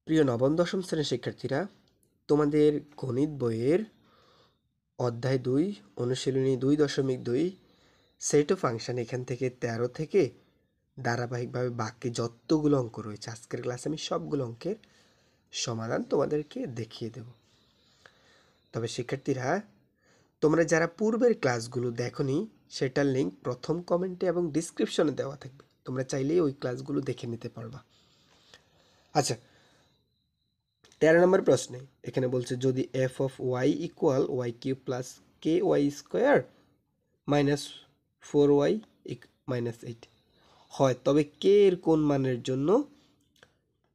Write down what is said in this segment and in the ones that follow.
প্রিয় নবম দশম শ্রেণীর শিক্ষার্থীরা, তোমাদের গণিত বইয়ের অধ্যায় 2 অনুশীলনী 2.2 সেট ও ফাংশন এখান থেকে 13 থেকে ধারাবাহিকভাবে বাকি যতগুলো অঙ্ক রয়েছে আজকের ক্লাসে আমি সবগুলো অঙ্কের সমাধান তোমাদেরকে দেখিয়ে দেব। তবে শিক্ষার্থীরা, তোমরা যারা পূর্বের ক্লাসগুলো দেখোনি সেটার লিঙ্ক প্রথম কমেন্টে এবং ডিসক্রিপশনে দেওয়া থাকবে, তোমরা চাইলেই ওই ক্লাসগুলো দেখে নিতে পারবা। আচ্ছা, 13 নম্বর প্রশ্নে এখানে বলছে যদি F of Y equal Y cube plus K Y square minus 4y minus 8 হয়, তবে কে এর কোন মানের জন্য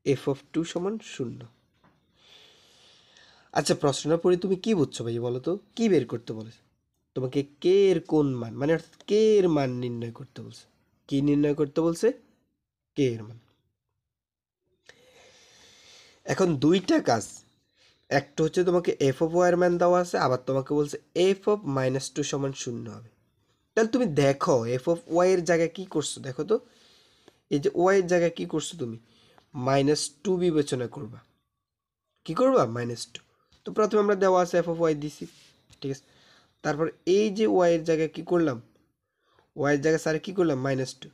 এফ অফ 2 সমান 0। আচ্ছা, প্রশ্নটা পড়ে তুমি কি বুঝছো ভাই বলো তো? কি বের করতে বলেছে তোমাকে? কে এর কোন মান, মানে অর্থাৎ কে এর মান নির্ণয় করতে বলছে। কি নির্ণয় করতে বলছে? কে এর মান। এখন দুইটা কাজ, একটা হচ্ছে তোমাকে এফ অফ ওয়াই এর মান দেওয়া আছে, আবার তোমাকে বলছে এফ অফ -2 সমান 0 হবে। তাহলে তুমি দেখো এফ অফ ওয়াই এর জায়গায় কি করছো, দেখো তো। এই যে ওয়াই এর জায়গায় কি করছো তুমি? -2 বিবেচনা করবা। কি করবা? -2। তো প্রথমে আমরা দেওয়া আছে এফ অফ ওয়াই দিছি, ঠিক আছে। তারপর এই যে ওয়াই এর জায়গায় কি করলাম? ওয়াই এর জায়গায় স্যার কি করলাম? -2।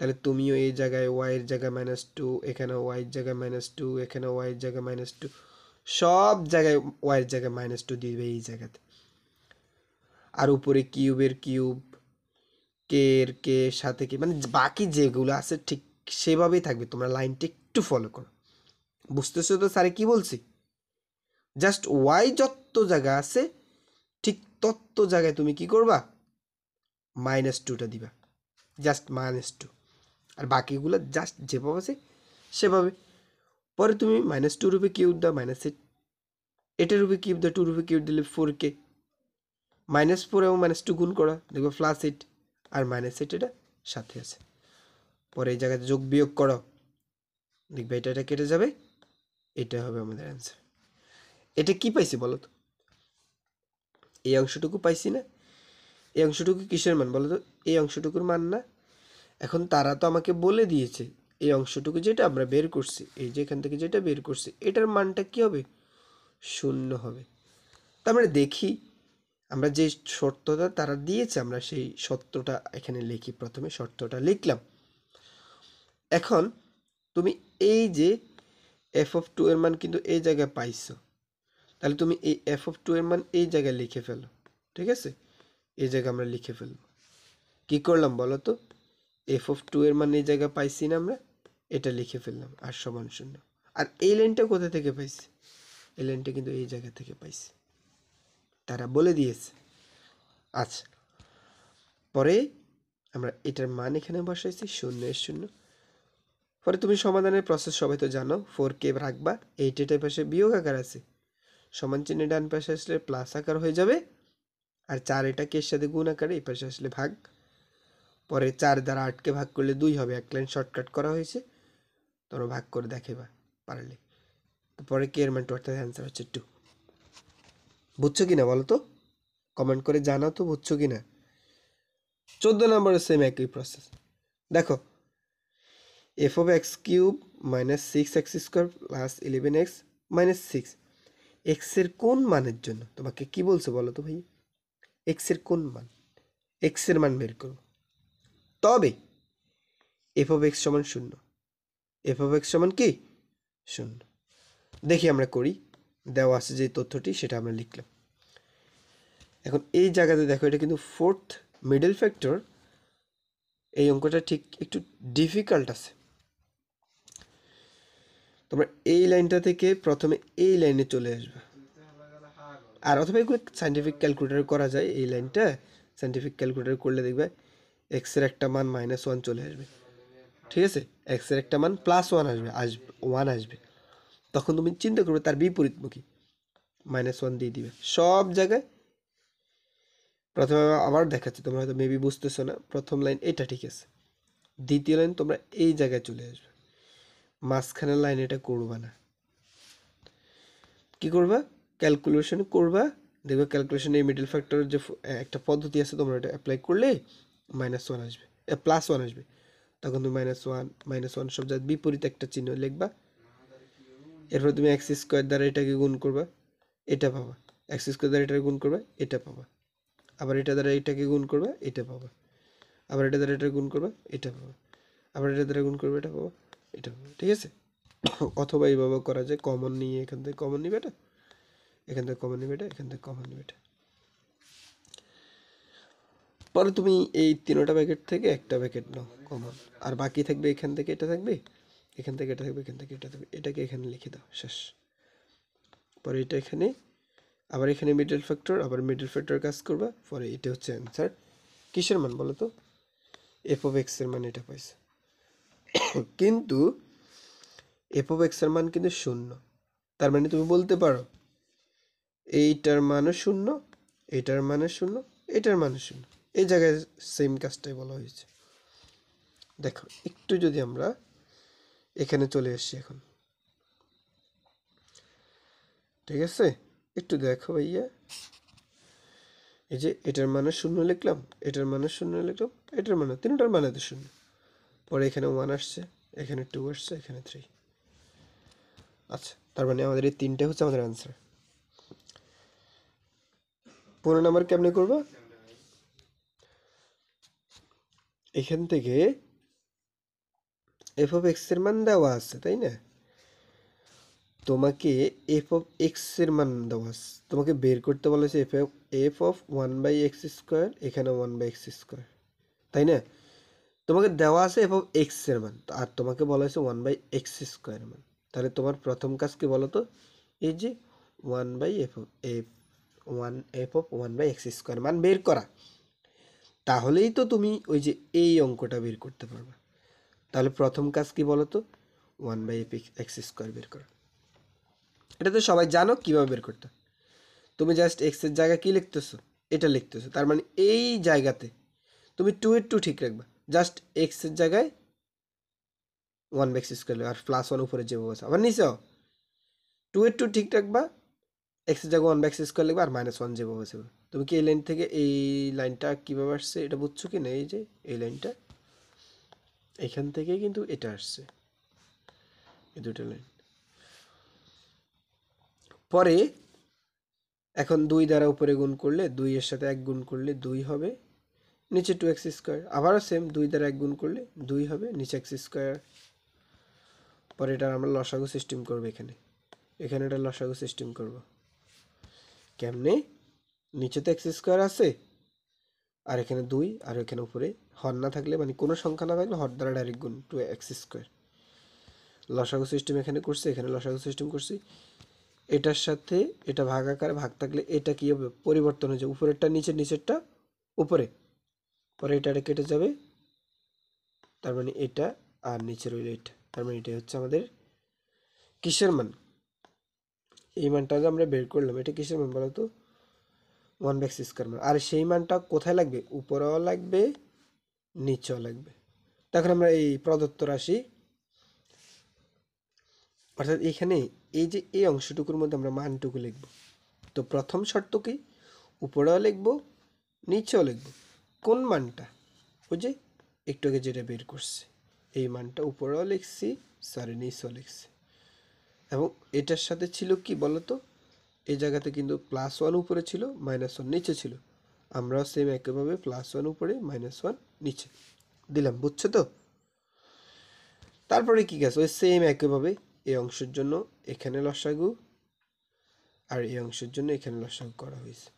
তাহলে তুমিও এই জায়গায় ওয়াই এর জায়গায় -2, এখানে ওয়াই এর জায়গায় -2, এখানে ওয়াই এর জায়গায় -2, সব জায়গায় ওয়াই এর জায়গায় -2 দিবে এই জায়গাতে। আর উপরে কিউবের কিউব, কে এর কে সাথে কি, মানে বাকি যেগুলো আছে ঠিক সেভাবেই থাকবে। তোমরা লাইনটা একটু ফলো করো। বুঝতেছো তো স্যারে কি বলছি? জাস্ট ওয়াই যত জায়গা আছে ঠিক তত জায়গায় তুমি কি করবা? -2টা দিবা, জাস্ট -2। আর বাকিগুলো জাস্ট যেভাবে আছে সেভাবে। পরে তুমি -2 রূপে কিউব দাও, -8 এটার রূপে কিউব দাও, 2 রূপে কিউব দিলে 4k, -4 এবং -2 গুণ করা, দেখবে +8, আর -8 এটা সাথে আছে। পরে এই জায়গাতে যোগ বিয়োগ করো, দেখবে এটা এটা কেটে যাবে, এটা হবে আমাদের অ্যান্সার। এটা কি পাইছি বলো তো? এই অংশটুকু পাইছি না? এই অংশটুকু কিসের মান বলো তো? এই অংশটুকুর মান না? এখন তারা তো আমাকে বলে দিয়েছে এই অংশটুকু যেটা আমরা বের করছি, এই যে এখান থেকে যেটা বের করছি এটার মানটা কি হবে? 0 হবে। তার মানে দেখি আমরা যে শর্তটা তারা দিয়েছে আমরা সেই শর্তটা এখানে লিখি। প্রথমে শর্তটা লিখলাম। এখন তুমি এই যে এফ অফ 2 এর মান কিন্তু এই জায়গায় পাইছো, তাহলে তুমি এই এফ অফ 2 এর মান এই জায়গায় লিখে ফেলো, ঠিক আছে। এই জায়গায় আমরা লিখে ফেলবো। কি করলাম বলো তো? এফ অফ 2 এর মান এই জায়গায় পাইছি না আমরা, এটা লিখে ফেললাম আর সমান 0। আর এই লাইনটা কোথা থেকে পাইছি? এই লাইনটা কিন্তু এই জায়গা থেকে পাইছি, তারা বলে দিয়েছে। আচ্ছা, পরে আমরা এটার মান এখানে বসাইছি 0 পরে তুমি সমাধানের প্রসেস সবাই তো জানো। 4k রাখবা, 8 এটার পাশে বিয়োগ আকার আছে, সমান চিহ্ন ডান পাশে আসলে প্লাস আকার হয়ে যাবে, আর 4 এটাকে এর সাথে গুণ আকারে এই পাশে আসলে ভাগ। পরে 4 দ্বারা 8কে ভাগ করলে 2 হবে, এক লাইন শর্টকাট করা হয়েছে, তোমরা ভাগ করে দেখাইবা পারলে। পরে কে এর মান 2, অর্থাৎ অ্যান্সার হচ্ছে 2। বুঝছো কিনা বলো তো? কমেন্ট করে জানাও তো বুঝছো কিনা। 14 নম্বরের সেম একই প্রসেস। দেখো F of x cube -6x² plus 11x -6, x এর কোন মানের জন্য তোমাকে কি বলছে বলো তো ভাই? এক্স এর কোন মান? এক্স এর মান বের করো। তবে এফ অফ এক্স সমান 0, এফ অফ এক্স সমান কি 0। দেখি আমরা করি, দেওয়া আছে যে তথ্যটি সেটা আমরা লিখলাম। এখন এই জায়গাতে দেখো এটা কিন্তু 4th মিডল ফ্যাক্টর, এই অঙ্কটা ঠিক একটু ডিফিকাল্ট আছে। তোমরা এই লাইনটা থেকে প্রথমে এই লাইনে চলে আসবে, আর অথবা এগুলো সাইন্টিফিক ক্যালকুলেটর করা যায়। এই লাইনটা সাইন্টিফিক ক্যালকুলেটর করলে দেখবে এক্স এর একটা মান -1 চলে আসবে, ঠিক আছে। এক্স এর একটা মান +1 আসবে, 1 আসবে। তখন তুমি চিন্তা করবে তার বিপরীতমুখী, -1 দিয়ে দিবে সব জায়গায়। প্রথমে আবার দেখাচ্ছি, তোমরা হয়তো মেবি বুঝতেছো না। প্রথম লাইন এটা ঠিক আছে, দ্বিতীয় লাইন তোমরা এই জায়গায় চলে আসবে, মাঝখানের লাইন এটা করবা না। কি করবা? ক্যালকুলেশন করবা, দেখবে ক্যালকুলেশন এই মিডল ফ্যাক্টরের যে একটা পদ্ধতি আছে, তোমরা এটা অ্যাপ্লাই করলে -1 আসবে, +1 আসবে। তখন তুমি -1 সব জায়গায় বিপরীত একটা চিহ্ন লিখবা, এরপর তুমি এক্স স্কোয়ার দ্বারা এটাকে গুণ করবা, এটা পাবা। এক্স স্কোয়ার দ্বারা এটাকে গুণ করবা, এটা পাবা। আবার এটা দ্বারা এটাকে গুণ করবা, এটা পাবা। আবার এটা দ্বারা এটা গুণ করবা, এটা পাবা। আবার এটা দ্বারা গুণ করবে, এটা পাবা, এটা পাবা। ঠিক আছে? অথবা এইভাবে করা যায়, কমন নিয়ে এখান থেকে কমন নিবে এটা, এখান থেকে কমন নিবে এটা, এখান থেকে কমন নিবে এটা। পরে তুমি এই তিনটা প্যাকেট থেকে একটা প্যাকেট নাও কমন, আর বাকি থাকবে এখান থেকে এটা থাকবে, এখান থেকে এটা থাকবে, এখান থেকে এটা থাকবে, এটাকে এখানে লিখে দাও, শেষ। পরে এটা এখানে, আবার এখানে মিডল ফ্যাক্টর, আবার মিডল ফ্যাক্টর কাজ করবা। পরে এটা হচ্ছে অ্যান্সার। কিসের মান বলো তো? এফ অফ এক্স এর মান এটা পাইছে। কিন্তু এফ অফ এক্স এর মান কিন্তু শূন্য। তার মানে তুমি বলতে পারো এইটার মানও শূন্য, এটার মানও শূন্য, এটার মানও শূন্য। এই জায়গায় সেম কাজটাই বলা হয়েছে। দেখো একটু যদি আমরা এখানে চলে আসি এখন, ঠিক আছে? একটু দেখো ভাইয়া, এই যে এটার মানে শূন্য লিখলাম, এটার মানে শূন্য লিখলাম, এটার মানে, তিনটার মানে তো শূন্য। পরে এখানে 1 আসছে, এখানে 2 আসছে, এখানে 3। আচ্ছা, তার মানে আমাদের এই তিনটে হচ্ছে আমাদের অ্যান্সার। 15 নাম্বার কেমনে করবো? এখান থেকে এফ অফ এক্স এর মান দেওয়া আছে, তাই না? তোমাকে এফ অফ এক্স এর মান দেওয়া আছে, তোমাকে বের করতে বলেছে এফ অফ 1/x স্কোয়ার, এখানে 1/x স্কোয়ার, তাই না? তোমাকে দেওয়া আছে এফ অফ এক্স এর মান, আর তোমাকে বলা হয়েছে 1/x স্কোয়ার মান। তাহলে তোমার প্রথম কাজ কি বলো তো? এই যে 1/f(1)(x স্কোয়ার মান বের করা। তাহলেই তো তুমি ওই যে এই অঙ্কটা বের করতে পারবে। তাহলে প্রথম কাজ কি বলো তো? 1/x স্কোয়ার বের করা। এটা তো সবাই জানো কিভাবে বের করতে। তুমি জাস্ট এক্স এর জায়গায় কি লিখতেছো? এটা লিখতেছো। তার মানে এই জায়গাতে তুমি 2 এর 2 ঠিক রাখবা, জাস্ট এক্স এর জায়গায় 1/x স্কোয়ার আর +1 উপরে যে আছে, আবার নিচেও 2 এর 2 ঠিক রাখবা, এক্স এর জায়গায় 1/x স্কোয়ার লিখবা, আর -1 যেভাবে আছে। তুমি কি এই লাইন থেকে এই লাইনটা কিভাবে আসছে এটা বুঝছো কি না? এই যে এই লাইনটা, এখান থেকে কিন্তু এটা আসছে, এই দুটো লাইন। পরে এখন 2 দ্বারা উপরে গুণ করলে, 2 এর সাথে 1 গুণ করলে 2 হবে, নিচে 2x স্কোয়ার। আবারও সেম, 2 দ্বারা 1 গুণ করলে 2 হবে, নিচে x স্কোয়ার। পরে এটা আমরা লসাগু সিস্টেম করব, এখানে এখানে এটা লসাগু সিস্টেম করব। কেমনে? নিচে তো এক্স স্কোয়ার আছে, আর এখানে 2, আর এখানে উপরে হর না থাকলে, মানে কোনো সংখ্যা না থাকলে হর দ্বারা ডাইরেক্ট গুণ, 2x স্কোয়ার। লসাগু সিস্টেম এখানে করছি, এখানে লসাগু সিস্টেম করছি। এটার সাথে এটা ভাগ আকারে, ভাগ থাকলে এটা কি হবে? পরিবর্তন হয়ে যাবে, উপরেরটা নিচে, নিচেরটা উপরে। পরে এটা কেটে যাবে, তার মানে এটা, আর নিচে রইল এটা। তার মানে এটা হচ্ছে আমাদের কিসের মান? এই মানটা যে আমরা বের করলাম, এটা কিসের মান বলো তো? 1/x স্কোয়ার মান। আর সেই মানটা কোথায় লাগবে? উপরেও লাগবে, নিচেও লাগবে। তখন আমরা এই প্রদত্ত রাশি, অর্থাৎ এখানে এই যে এই অংশটুকুর মধ্যে আমরা মানটুকু লিখব। তো প্রথম শর্ত কি? উপরেও লিখব, নিচেও লিখব। কোন মানটা? ওই যে একটু আগে যেটা বের করছে, এই মানটা উপরেও লিখছি, সরি নিচেও লিখছি। এবং এটার সাথে ছিল কি বলতো? এই জায়গাতে কিন্তু +1 উপরে ছিল, -1 নিচে ছিল। আমরাও সেম একইভাবে +1 উপরে, -1 নিচে দিলাম। বুঝছো তো? তারপরে কি গেছে? ওই সেম একইভাবে এই অংশের জন্য এখানে লসাগু, আর এই অংশের জন্য এখানে লসাগু করা হয়েছে।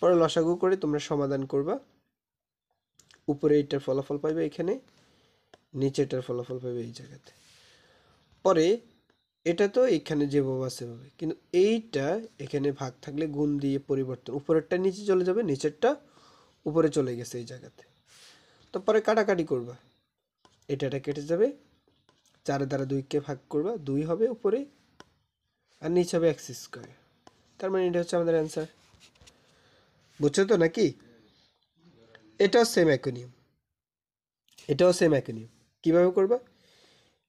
পরে লসাগু করে তোমরা সমাধান করবা। উপরে এইটার ফলাফল পাইবে এখানে, নিচেটার ফলাফল পাইবে এই জায়গাতে। পরে এটা তো এখানে যেভাবে আছে সেভাবে, কিন্তু এইটা এখানে ভাগ থাকলে গুণ দিয়ে পরিবর্তন, উপরেরটা নিচে চলে যাবে, নিচেরটা উপরে চলে গেছে এই জায়গাতে। তো পরে কাটাকাটি করবা, এটা কেটে যাবে, 4 দ্বারা 2কে ভাগ করবা, 2 হবে উপরে, আর নিচে হবে এক্স স্কোয়ার। তার মানে এটা হচ্ছে আমাদের অ্যান্সার। বুঝছো তো নাকি? এটাও সেম একই নিয়ম, এটাও সেম একই নিয়ম। কীভাবে করবা?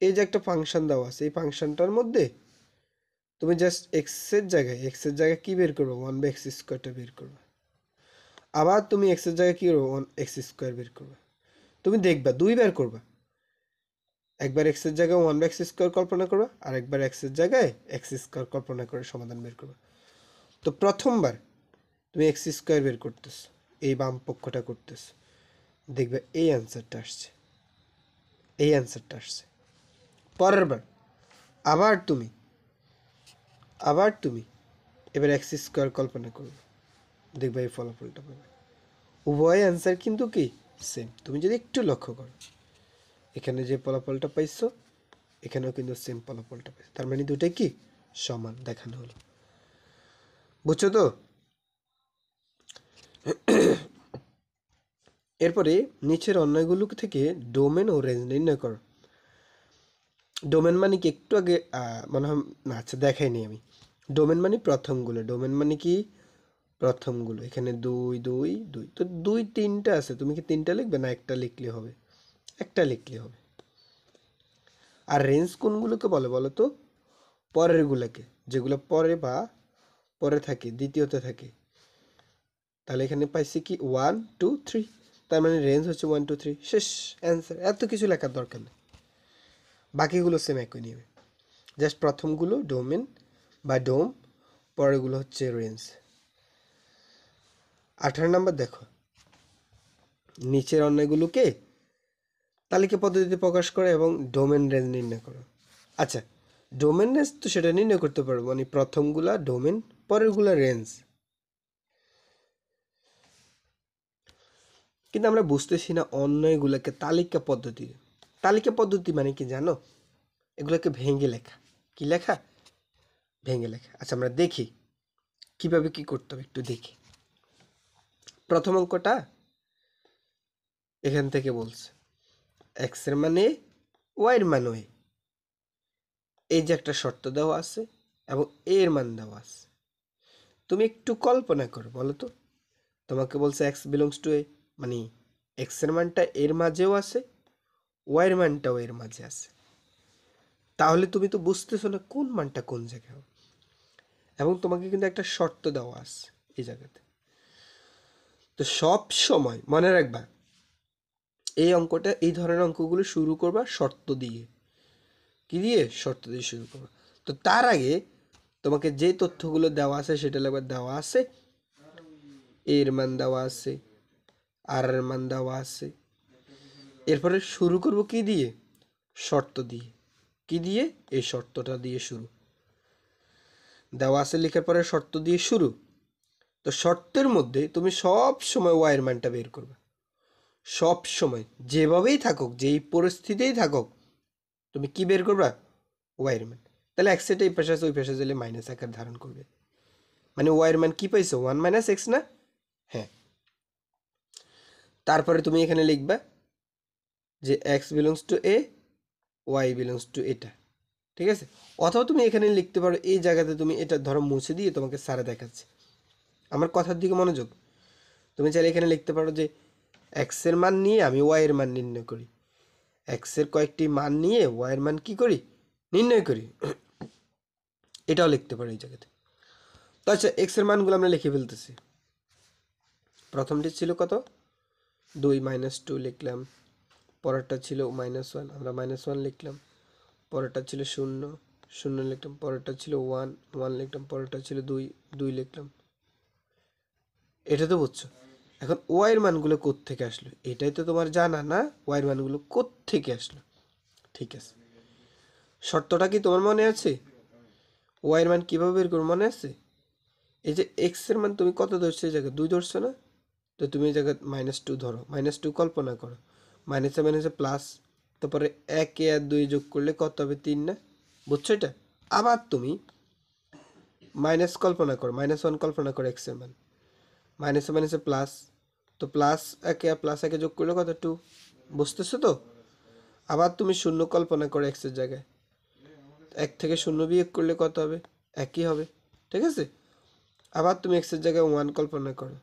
এই যে একটা ফাংশন দেওয়া আছে, এই ফাংশনটার মধ্যে তুমি জাস্ট এক্সের জায়গায় কি বের করবো? 1/x স্কোয়ারটা বের করবা। আবার তুমি এক্সের জায়গায় কি করবো? 1x স্কোয়ার বের করবা। তুমি দেখবা 2 বের করবা, একবার এক্সের জায়গায় 1/x² কল্পনা করবা, আর একবার এক্সের জায়গায় x² কল্পনা করে সমাধান বের করবা। তো প্রথমবার তুমি x² বের করতেছো, এই বাম পক্ষটা করতেছো, দেখবে এই অ্যান্সারটা আসছে, এই অ্যান্সারটা আসছে। পরের বার আবার তুমি এবার x² কল্পনা করবে, দেখবে এই ফলাফলটা পাবে। উভয় অ্যান্সার কিন্তু কি সেম। তুমি যদি একটু লক্ষ্য করো, এখানে যে ফলাফলটা পাইছো এখানেও কিন্তু সেম ফলাফলটা পাইছো, তার মানে দুটাই কি সমান দেখানো হলো। বুঝছো তো? এরপরে নিচের অন্যগুলো থেকে ডোমেন ও রেঞ্জ নির্ণয় করো। ডোমেন মানে কি একটু আগে মনে হয় না, আচ্ছা দেখাইনি আমি। ডোমেন মানে প্রথমগুলো, ডোমেন মানে কি প্রথমগুলো। এখানে 2 2 2, তো 2 3টা আছে, তুমি কি 3টা লিখবে না একটা লিখলে হবে? একটা লিখলে হবে। আর রেঞ্জ কোনগুলোকে বলে বলো তো? পরেরগুলোকে, যেগুলো পরে বা পরে থাকে, দ্বিতীয়তে থাকে। তাহলে এখানে পাইছি কি 1 2 3, তার মানে রেঞ্জ হচ্ছে 1 2 3, শেষ অ্যান্সার। এত কিছু লেখার দরকার নেই, বাকিগুলো সেম একই নিবে। জাস্ট প্রথমগুলো ডোমেন বা ডোম, পরেরগুলো হচ্ছে রেঞ্জ। 18 নম্বর দেখো, নিচের অন্যগুলোকে তালিকা পদ্ধতিতে প্রকাশ করো এবং ডোমেন রেঞ্জ নির্ণয় করো। আচ্ছা, ডোমেন রেঞ্জ তো সেটা নির্ণয় করতে পারবো, মানে প্রথমগুলা ডোমেন, পরেরগুলা রেঞ্জ। কিন্তু আমরা বুঝতেছি না অন্যগুলোকে তালিকা পদ্ধতি। তালিকা পদ্ধতি মানে কি জানো? এগুলোকে ভেঙে লেখা। কি লেখা? ভেঙে লেখা। আচ্ছা আমরা দেখি কিভাবে কি করতে হবে, একটু দেখি। প্রথম অঙ্কটা এখান থেকে বলছে এক্স এর মানে ওয়াই এর মান ওয়াই, এই যে একটা শর্ত দেওয়া আছে এবং এর মান দেওয়া আছে। তুমি একটু কল্পনা করো, বলো তো, তোমাকে বলছে এক্স বিলংস টু এ, মানে এক্স এর মানটা এর মাঝেও আছে, ওয়াই এর মানটাও এর মাঝে আছে। তাহলে তুমি তো বুঝতেছো না কোন মানটা কোন জায়গায় হবে। এবং তোমাকে কিন্তু একটা শর্ত দেওয়া আছে এই জায়গাতে। তো সব সময় মনে রাখবা, এই অঙ্কটা, এই ধরনের অঙ্কগুলো শুরু করবা শর্ত দিয়ে। কি দিয়ে? শর্ত দিয়ে শুরু করবা। তো তার আগে তোমাকে যে তথ্যগুলো দেওয়া আছে সেটা একবার দেওয়া আছে, এর মান দেওয়া আছে, আর এর মান দেওয়া আছে। এরপরে শুরু করব কি দিয়ে? শর্ত দিয়ে। কি দিয়ে? এই শর্তটা দিয়ে শুরু। দেওয়া আছে লেখার পরে শর্ত দিয়ে শুরু। তো শর্তের মধ্যে তুমি সব সময় ওয়াই এর মানটা বের করবে। সব সময় যেভাবেই থাকুক, যেই পরিস্থিতিতেই থাকুক, তুমি কি বের করবা? ওয়াই এর মান। তাহলে এক্স এটা এই পাশে আছে, ওই পাশে গেলে মাইনাস আকার ধারণ করবে। মানে ওয়াই এর মান কি পাইছো? 1 মাইনাস এক্স না? হ্যাঁ। তারপরে তুমি এখানে লিখবা যে X belongs to A, Y belongs to এটা। ঠিক আছে? অথবা তুমি এখানে লিখতে পারো, এই জায়গাতে তুমি এটা ধরো মুছে দিয়ে তোমাকে স্যারে দেখাচ্ছে। আমার কথার দিকে মনোযোগ। তুমি চাইলে এখানে লিখতে পারো যে এক্স এর মান নিয়ে আমি ওয়াই এর মান নির্ণয় করি, এক্স এর কয়েকটি মান নিয়ে ওয়াই এর মান কি করি? নির্ণয় করি। এটাও লিখতে পারো এই জায়গাতে। তো আচ্ছা, এক্স এর মানগুলো আমরা লিখে ফেলতেছি। প্রথমটি ছিল কত? 2 - 2 লিখলাম। পরেরটা ছিল -1, আমরা -1 লিখলাম। পরেরটা ছিল 0 0 লিখলাম। পরেরটা ছিল 1 1 লিখলাম। পরেরটা ছিল 2 2 লিখলাম। এটা তো বুঝছো। এখন ওয়াই এর মানগুলো কোত্থেকে আসলো এটাই তো তোমার জানা না, ওয়াই এর মানগুলো কোত্থেকে আসলো। ঠিক আছে, শর্তটা কি তোমার মনে আছে? ওয়াই এর মান কিভাবে বের করবো মনে আছে? এই যে এক্স এর মান তুমি কত ধরছো, এই জায়গায় 2 ধরছো না? তো তুমি এই জায়গায় -2 ধরো, -2 কল্পনা করো, মাইনাসে মাইনাসে প্লাস, তারপরে 1 আর 2 যোগ করলে কত হবে? 3 না? বুঝছো এটা? আবার তুমি মাইনাস কল্পনা করো, -1 কল্পনা করো এক্স এর মান, মাইনাসে মাইনাসে প্লাস, তো প্লাস 1 আর প্লাস 1 যোগ করলে কত? 2। বুঝতেছো তো? আবার তুমি 0 কল্পনা করো এক্স এর জায়গায়, 1 থেকে 0 বিয়োগ করলে কত হবে? 1ই হবে। ঠিক আছে? আবার তুমি এক্স এর জায়গায় 1 কল্পনা করো,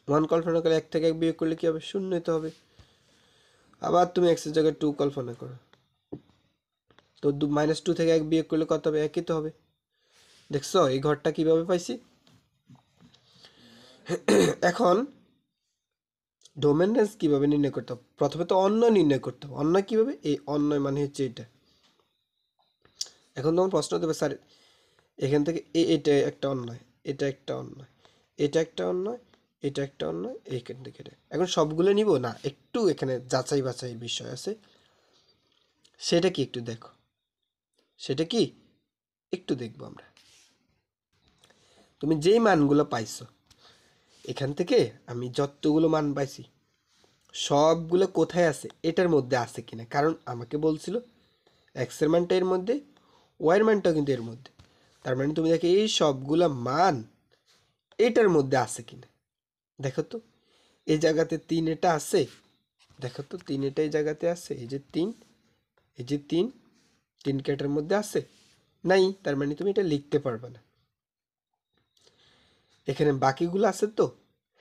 1 কল্পনা করে 1 থেকে 1 বিয়োগ করলে কি হবে? 0 তো হবে। আবার তুমি এক্স এর জায়গায় 2 কল্পনা করো, তো -2 থেকে 1 বিয়োগ করলে কত হবে? 1ই তো হবে। দেখছো এই ঘরটা কিভাবে পাইছি? এখন ডোমেন রেঞ্জ কীভাবে নির্ণয় করতে হবে? প্রথমে তো অন্যয় নির্ণয় করতে হবে। অন্যয় কীভাবে? এই অন্যয় মানে হচ্ছে এটা। এখন তোমার প্রশ্ন দেবে স্যার এখান থেকে এটা একটা অন্যয়, এটা একটা অন্যয়, এটা একটা অন্যয়, এটা একটা অন্যয়, এইখান থেকে এটা। এখন সবগুলো নিব না, একটু এখানে যাচাই বাছাইয়ের বিষয় আছে। সেটা কি একটু দেখো, সেটা কি একটু দেখবো আমরা। তুমি যেই মানগুলো পাইছো এখান থেকে, আমি যতগুলো মান পাইছি সবগুলো কোথায় আছে, এটার মধ্যে আছে কিনা। কারণ আমাকে বলছিল এক্সের মানটা এর মধ্যে, ওয়াইয়ের মানটাও কিন্তু এর মধ্যে। তার মানে তুমি দেখো এই সবগুলা মান এটার মধ্যে আছে কিনা। দেখো তো এই জায়গাতে 3 এটা আছে, দেখো তো 3 এটা এই জায়গাতে আছে, এই যে 3, এই যে 3, 3 কি এটার মধ্যে আছে? নাই। তার মানে তুমি এটা লিখতে পারবে না। এখানে বাকিগুলো আছে তো,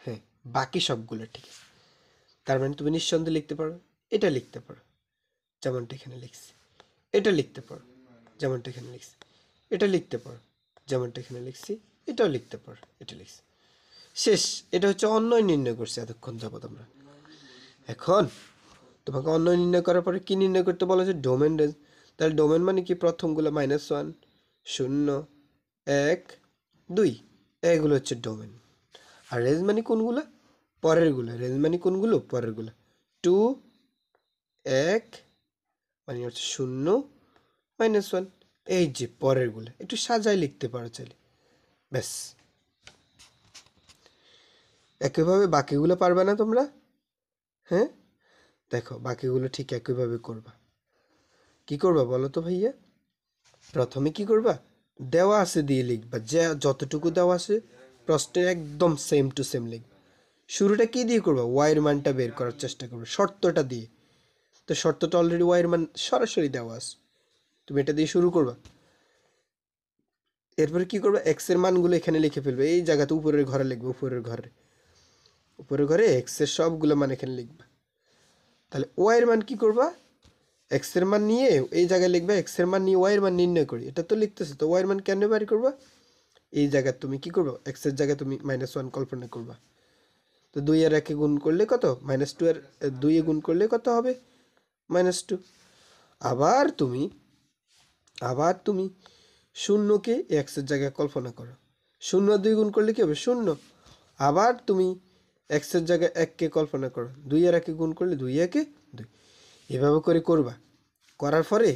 হ্যাঁ বাকি সবগুলো ঠিক আছে। তার মানে তুমি নিঃসন্দেহে লিখতে পারো, এটা লিখতে পারো যেমনটা এখানে লিখছি, এটা লিখতে পারো যেমনটা এখানে লিখছি, এটা লিখতে পারো যেমনটা এখানে লিখছি, এটাও লিখতে পারো, এটা লিখছি। শেষ। এটা হচ্ছে অন্যয় নির্ণয় করছি এতক্ষণ যাবত আমরা। এখন তোমাকে অন্যয় নির্ণয় করার পরে কি নির্ণয় করতে বলা হয়েছে? Domain range. তাহলে ডোমেন মানে কি? প্রথমগুলো -1, 0, 1, 2, এগুলো হচ্ছে ডোমেন। আর রেঞ্জ মানে কোনগুলো? পরেরগুলো। রেঞ্জ মানে কোনগুলো? পরেরগুলো। 2, 1 মানে হচ্ছে 0, -1, এই যে পরেরগুলো। একটু সাজায় লিখতে পারো চাইলে, ব্যাস। একইভাবে বাকিগুলো পারবে না তোমরা? হ্যাঁ দেখো বাকিগুলো ঠিক একইভাবে করবা। কি করবা বলো তো ভাইয়া? প্রথমে কি করবা? দেওয়া আছে দিয়ে লিখবা, যে যতটুকু দেওয়া আছে প্রশ্নে একদম সেম টু সেম লিখবা। শুরুটা কি দিয়ে করবা? ওয়াইয়ের মানটা বের করার চেষ্টা করবে শর্তটা দিয়ে। তো শর্তটা অলরেডি ওয়াইয়ের মান সরাসরি দেওয়া আছে, তুমি এটা দিয়ে শুরু করবা। এরপরে কি করবা? এক্স এর মানগুলো এখানে লিখে ফেলবে, এই জায়গাতে উপরের ঘরে লিখবে, উপরের ঘরে এক্স এর সবগুলো মান এখানে লিখবা। তাহলে ওয়াইয়ের মান কি করবা? এক্স এর মান নিয়ে এই জায়গায় লিখবা, এক্স এর মান নিয়ে ওয়াইয়ের মান নির্ণয় করি। এটা তো লিখতেছে, তো ওয়াইয়ের মান কেন বের করবা? এই জায়গায় তুমি কি করবা? এক্স এর জায়গায় তুমি -1 কল্পনা করবা। তো 2 আর 1 গুণ করলে কত? -2 আর 2 গুণ করলে কত হবে? -2। আবার তুমি শূন্যকে এক্স এর জায়গায় কল্পনা করো। 0 আর 2 গুণ করলে কি হবে? 0। আবার তুমি এক্স এর জায়গায় 1কে কল্পনা করো, 2 আর 1 গুণ করলে 2 একে 2। এভাবে করে করবা। করার পরে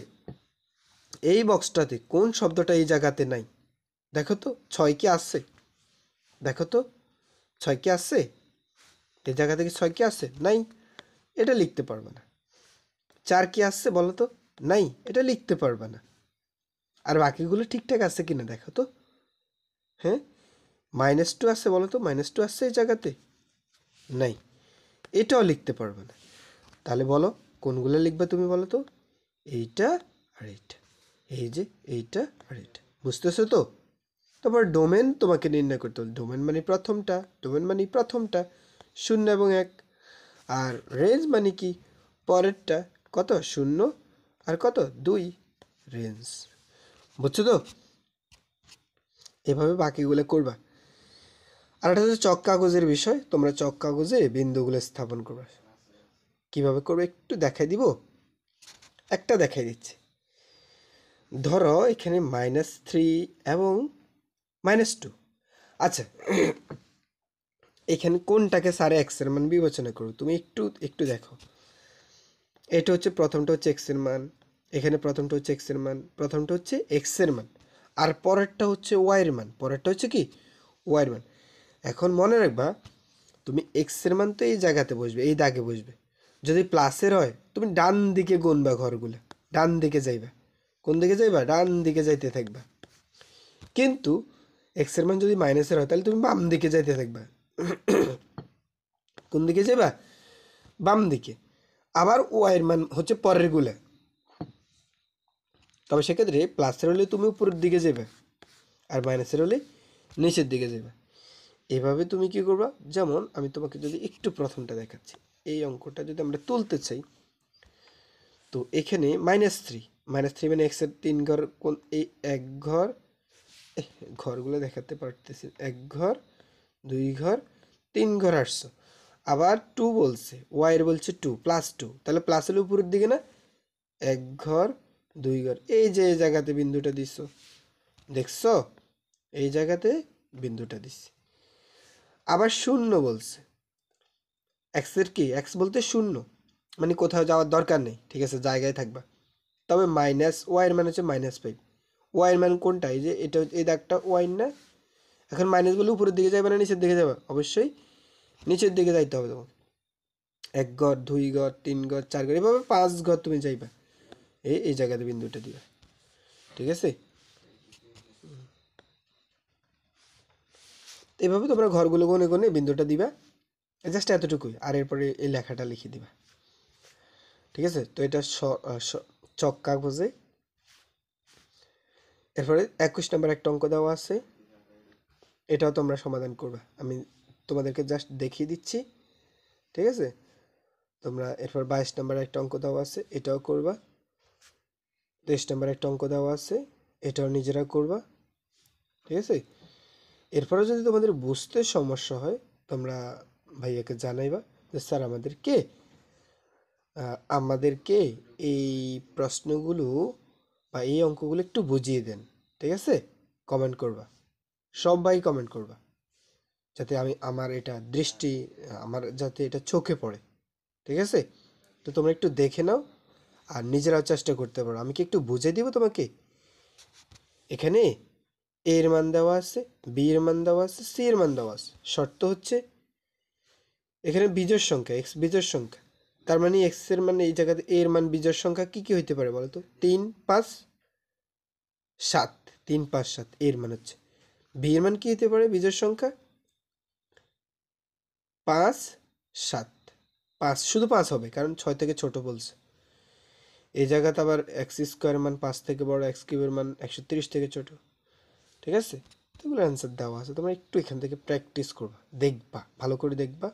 এই বক্সটাতে কোন শব্দটা এই জায়গাতে নাই? দেখো তো 6 কি আছে? দেখো তো 6 কি আছে? এই জায়গা থেকে 6 কি আছে? নাই। এটা লিখতে পারবে না। 4 কি আসছে বলো তো? নাই। এটা লিখতে পারবে না। আর বাকিগুলো ঠিকঠাক আছে কিনা দেখো তো। হ্যাঁ -2 আছে বলো তো? -2 আসছে এই জায়গাতে? নাই। এটাও লিখতে পারবে না। তাহলে বলো কোনগুলো লিখবে তুমি বলো তো? এইটা আর এইটা, এই যে এইটা আর এইটা। বুঝতেছো তো? তারপর ডোমেন তোমাকে নির্ণয় করতে হবে। ডোমেন মানে প্রথমটা, 0 এবং 1। আর রেঞ্জ মানে কি? পরেরটা। কত? 0 আর কত? 2 রেঞ্জ। বুঝছো তো? এভাবে বাকিগুলো করবা। আর এটা হচ্ছে চক কাগজের বিষয়। তোমরা চক কাগজে বিন্দুগুলো স্থাপন করবে। কিভাবে করবে একটু দেখাই দিব, একটা দেখাই দিচ্ছি। ধরো এখানে -3 এবং -2। আচ্ছা এখানে কোনটাকে সারে এক্স এর মান বিবেচনা করো তুমি একটু একটু দেখো। এটা হচ্ছে প্রথমটা হচ্ছে এক্স এর মান, এখানে প্রথমটা হচ্ছে এক্স এর মান, প্রথমটা হচ্ছে এক্স এর মান, আর পরেরটা হচ্ছে ওয়াই এর মান, পরেরটা হচ্ছে কি ওয়াই এর মান। এখন মনে রাখবা তুমি এক্স এর মান তো এই জায়গাতে বসবে, এই দাগে বসবে। যদি প্লাসের হয় তুমি ডান দিকে গুনবা ঘরগুলো, ডান দিকে যাইবা। কোন দিকে যাইবা? ডান দিকে যাইতে থাকবা। কিন্তু এক্স এর মান যদি মাইনাসের হয় তাহলে তুমি বাম দিকে যাইতে থাকবা। কোন দিকে যাইবা? বাম দিকে। আবার ওয়াই এর মান হচ্ছে পরের গুলা, তবে সেক্ষেত্রে প্লাসের হলে তুমি উপরের দিকে যাবে আর মাইনাসের হলে নিচের দিকে যাবে। এভাবে তুমি কি করবা? যেমন আমি তোমাকে যদি একটু প্রথমটা দেখাচ্ছি, এই অঙ্কটা যদি আমরা তুলতে চাই, তো এখানে -3, -3 মানে এক্সের 3 ঘর, কোন এই এক ঘর, ঘরগুলো দেখাতে পারতেছি, 1 ঘর 2 ঘর 3 ঘর আসছো। আবার 2 বলছে, ওয়াইয়ের বলছে 2 প্লাস 2, তাহলে প্লাস হলে উপরের দিকে না, 1 ঘর 2 ঘর, এই যে এই জায়গাতে বিন্দুটা দিছো, দেখছো, এই জায়গাতে বিন্দুটা দিছি। আবার 0 বলছে, এক্সের কি, এক্স বলতে 0, মানে কোথাও যাওয়ার দরকার নেই, ঠিক আছে, জায়গায় থাকবা। তবে মাইনাস ওয়াইয়ের মান হচ্ছে -5, ওয়াইয়ের মান কোনটা, এই যে এটা, এই দাগটা ওয়াই না, এখন মাইনাস বলে উপরের দিকে যাবে না নিচের দিকে যাবে, অবশ্যই নিচের দিকে যাইতে হবে তোমাকে। 1 ঘর 2 ঘর 3 ঘর 4 ঘর, এভাবে 5 ঘর তুমি যাইবা, এই জায়গাতে বিন্দুটা দিবা, ঠিক আছে। এভাবে তোমরা ঘরগুলো গনে গনে বিন্দুটা দিবা, জাস্ট এতটুকুই, আর এরপরে এই লেখাটা লিখে দিবা, ঠিক আছে। তো এটা চক কাগজে। এরপরে 21 নম্বর একটা অঙ্ক দেওয়া আছে, এটাও তোমরা সমাধান করবা, আমি তোমাদেরকে জাস্ট দেখিয়ে দিচ্ছি, ঠিক আছে। তোমরা এরপর 22 নম্বর একটা অঙ্ক দেওয়া আছে, এটাও করবা। 23 নম্বর একটা অঙ্ক দেওয়া আছে, এটাও নিজেরা করবা, ঠিক আছে। এরপরে যদি তোমাদের বুঝতে সমস্যা হয়, তোমরা ভাইয়াকে জানাইবা যে স্যার আমাদেরকে এই প্রশ্নগুলো বা এই অঙ্কগুলো একটু বুঝিয়ে দেন, ঠিক আছে। কমেন্ট করবা, সবাই কমেন্ট করবা, যাতে আমার এটা আমার যাতে এটা চোখে পড়ে, ঠিক আছে। তো তোমরা একটু দেখে নাও আর নিজেরাও চেষ্টা করতে পারো। আমি কি একটু বুঝে দিব তোমাকে? এখানে এ এর মান দেওয়া আছে, বি এর মান দেওয়া আছে, সি এর মান দেওয়া আছে। শর্ত হচ্ছে এখানে বিজোড় সংখ্যা, এক্স বিজোড় সংখ্যা, তার মানে এক্স এর মানে এই জায়গাতে এ এর মান বিজোড় সংখ্যা কি কি হইতে পারে বলো তো? 3 5 7, 3 5 7 এর মান হচ্ছে। বি এর মান কি হতে পারে বিজোড় সংখ্যা? 5 7, 5 শুধু 5 হবে, কারণ 6 থেকে ছোট বলছে। এই জায়গাতে আবার এক্স স্কোয়ার মান 5 থেকে বড়, এক্স কিউবের মান 130 থেকে ছোট, ঠিক আছে। তো এগুলো অ্যান্সার দেওয়া আছে, তোমরা একটু এখান থেকে প্র্যাকটিস করবা, দেখবা, ভালো করে দেখবা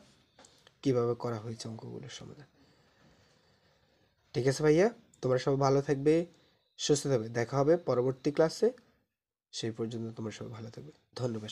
কিভাবে করা হয়েছে অঙ্কগুলোর সমাধান, ঠিক আছে ভাইয়া। তোমরা সবাই ভালো থাকবে, সুস্থ থাকবে, দেখা হবে পরবর্তী ক্লাসে। সেই পর্যন্ত তোমরা সবাই ভালো থাকবে, ধন্যবাদ।